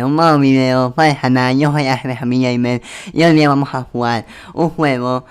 un nuevo video para el canal. Yo soy Ángel Familia Gamer y hoy día vamos a jugar un juego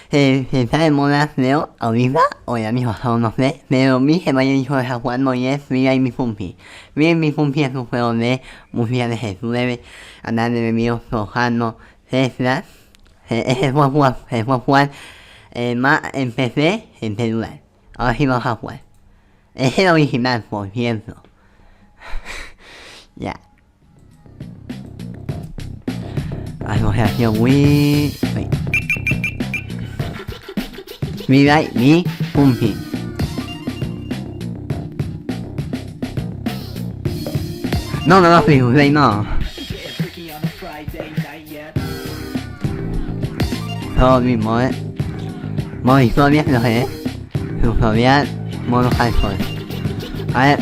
que está de moda, creo, ahorita o ya mismo, aún no sé, pero mi que vaya dicho a jugarlo y es Viva y mi Funkin. Viva y mi Funkin es un juego de música de Jesús, debe andar de videos trabajando, etcétera. Es buen jugar más en PC en celular. Ahora sí vamos a jugar. Es el original, por cierto. Ya. Vamos a hacer Wii. Mira mi Funkin. No, figuré, no. Todo mismo, modo historia, lo sé. Tutorial, modo hardcore. A ver.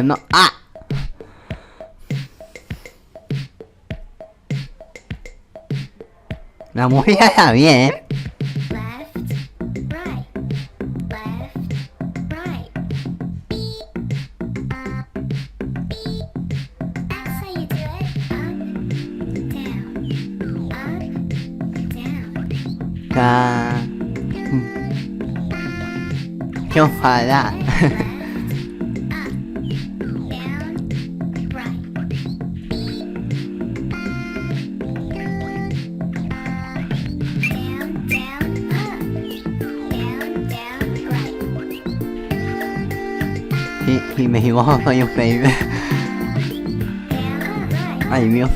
No. ¡Ah! La música está bien, ¿Qué ojalá? Si me equivoco soy un baby. Ay Dios.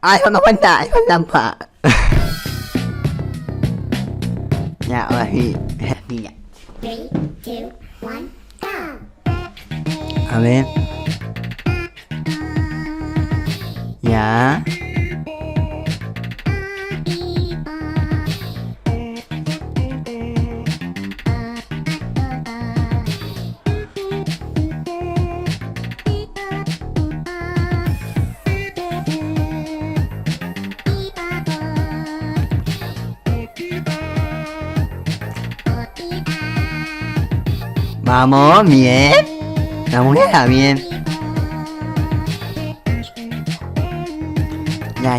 Ah, eso no cuenta, eso es trampa. Ya, ahora sí, ya. 3, 2, 1, go. A ver. Ya. Vamos, bien. La mujer está bien. Ya.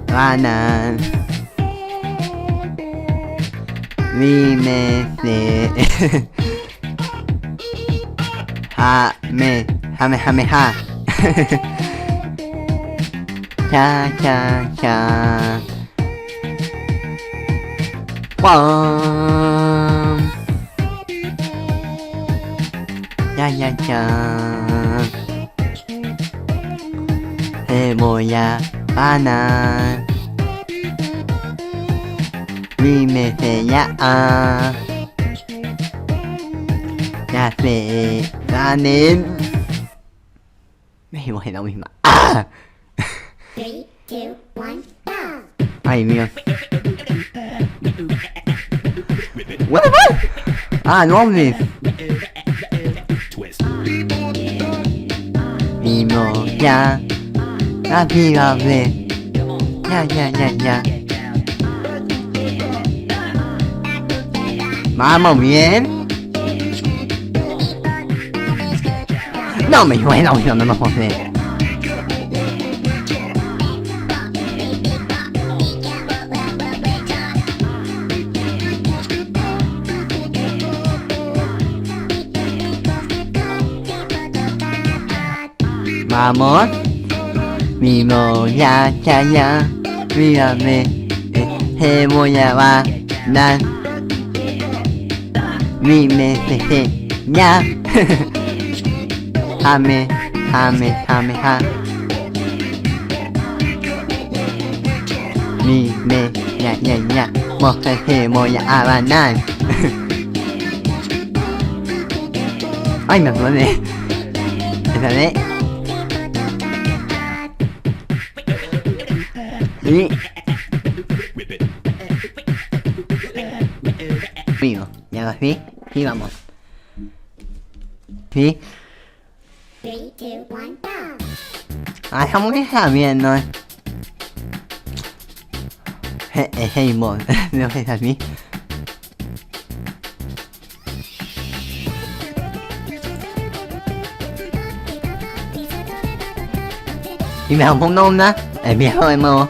Ganan. Dime de. Ja. Cha. ¡Pum! Ya. Te voy a ganar. Dime se ya. Ya se ganen. Me equivoqué la misma. ¡Ah! 3, 2, 1, go. Ay, Dios. What the fuck? Ah, no, hombre. Vimo ya. Rápidamente. Ya. Vamos, bien. No me bueno, no me puedo creer. Vamos. Vimo ya. Mírame. Te voy a ganar. Dime ya. Jame. Dime ya. Porque te voy a ganar. Ay, me acordé. Y Vivo. Y ahora sí, sí vamos. Sí. 3, 2, 1, go! Ah, esa música está bien, ¿no? Hey, Mon. No es así. Y me pongo una, empiezo de nuevo.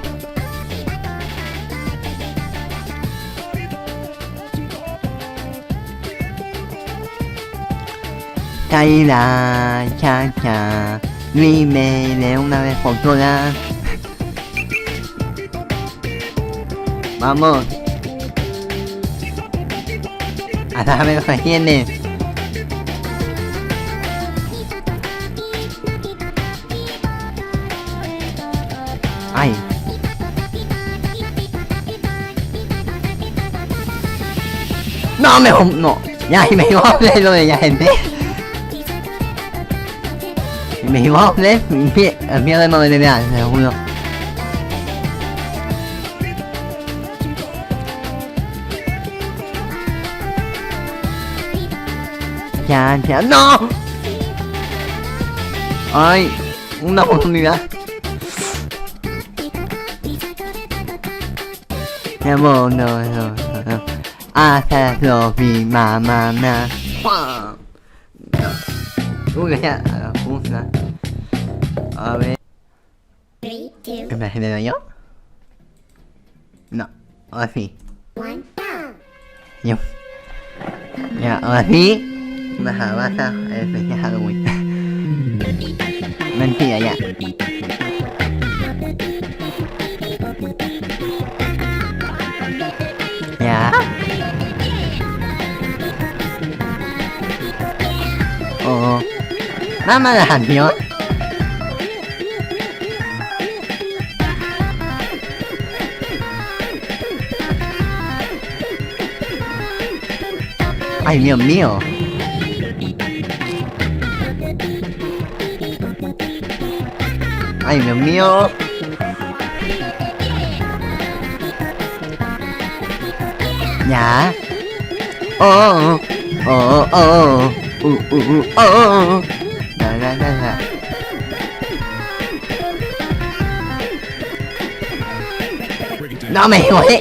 Caída, cha cha, vive de una vez por todas. Vamos. Hasta ver lo que tiene. Ay. No, mejor no. Ya, y me iba a hablar lo de la gente. Y me iba a hablar, el miedo de movilidad, te lo juro. Ya, ya, no. Ay, una oportunidad. Mi amor, no. Hasta lo vi, mamá, uy, ya, gusta. A ver. 3, 2, ¿Qué me genero yo? No, ahora sí. 1, go! Yo. Ya, ahora sí. Una jabata especial Halloween. Mentira, ya. Ya. Oh. Mamá la canción. Ay, Dios mío. Ay, Dios mío. Ya. Oh. Da. No me jodé.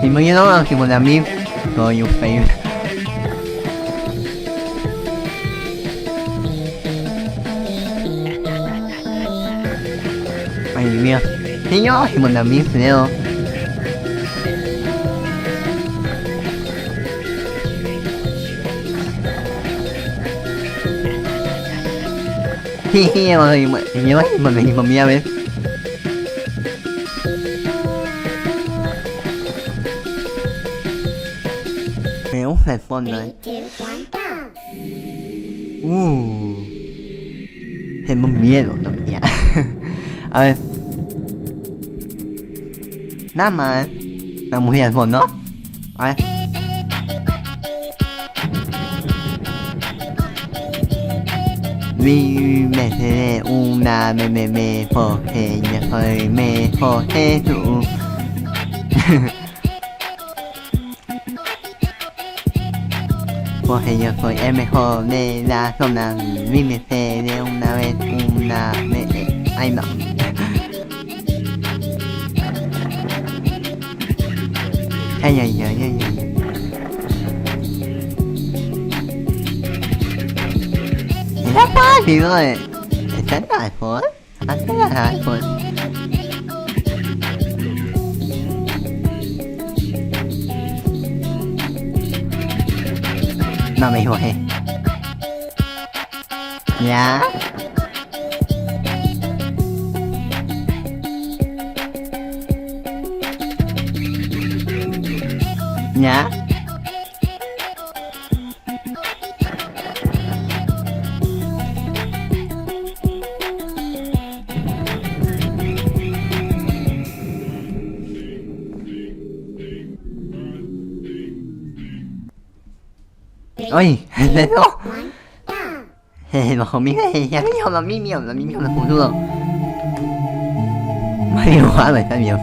Si me ayudan a a mí, soy un fail. Ay, Dios mío. Si yo, si a mí, creo. Sí, me mía, ¿ves? Me gusta el fondo, 3, 2, 1, go! Tengo miedo todavía. A ver. Nada más. La música al fondo. A ver. Me seré una me porque yo soy mejor que tú. Porque yo soy el mejor de la zona. Me seré una vez una ay no. Ay. Está fácil, ¿no? Está en el iPhone. Hasta el iPhone. No me equivoqué. Ya. Ya. Ôi, lên đó. Mà không biết cái nhau là miếng nhau là phụ luôn. Mấy quá rồi sao nhiều.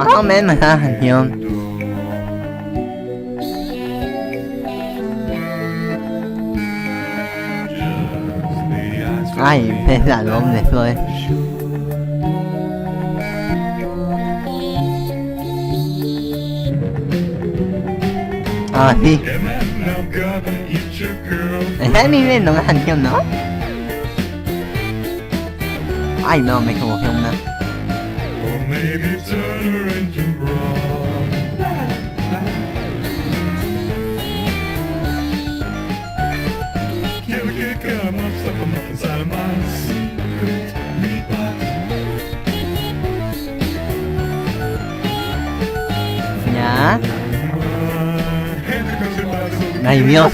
Más o menos esa canción. Ay, es la doble flores. Ah, sí. Está viviendo una canción, ¿no? Ay, no, me equivoqué una. Ya. Ay, Dios.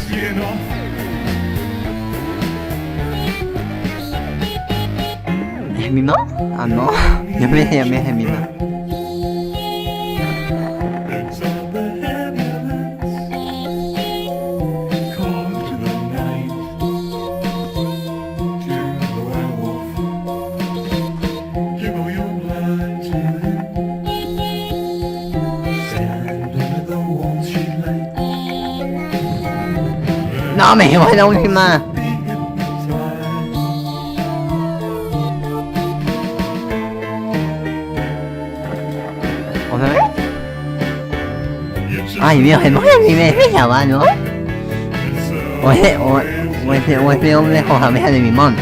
¿Es mi no? Ah, no. Yo me llamé es mi no. No, me equivoqué en la última. ¿Otra vez? Ay, Dios, no es mi bebé llamado. O ese hombre con cabeza de limón.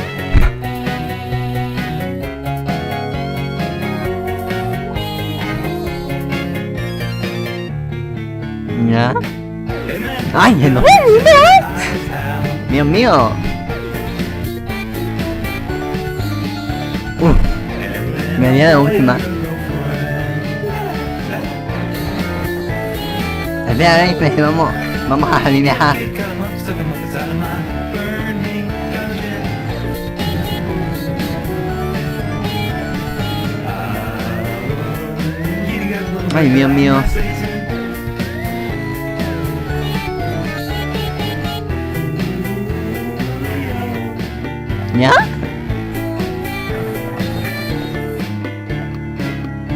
¿Ya? ¡Ay, no! ¡Dios mío! Me dio la última. Espera, pues vamos a salir viajar. Ay, Dios mío. ¿Ya?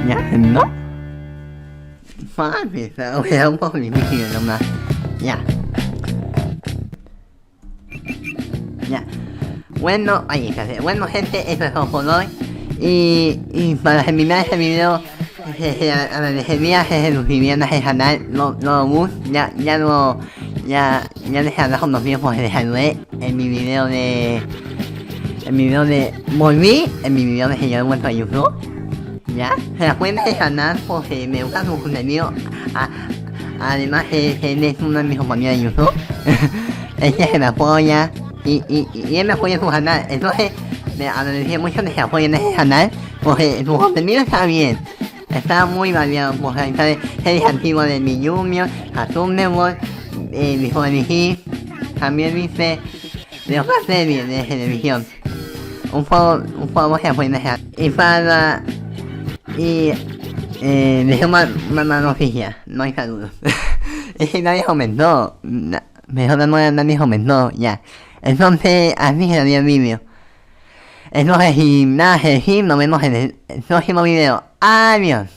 ¿Ya? ¿No? Mami, era un poco difícil nomás. Ya. Ya. Bueno, ahí está. Bueno, gente, eso es todo por hoy. Y para terminar este video, agradecería que se suscribieran a este canal. No les agradezco los videos porque les saludé en mi video de... volví en mi video de que yo he vuelto a YouTube. Ya, se la pueden canal porque me gusta su contenido. Además él es uno de mis compañeros de YouTube. Se me apoya y él me apoya en su canal. Entonces me agradecería mucho que se apoyen en ese canal porque su contenido está bien. Está muy variado porque ahí está series antiguas de mi Junior, Cartoon Network, mi joven también dice de otras series de televisión. Un favor se apoyen en ese canal. Y para... dejé una noticia, no hay saludos. Es que nadie comentó, mejor nadie comentó, ya. Entonces, así se dio el vídeo. Entonces, sin nada que decir, nos vemos en el próximo video. Adiós.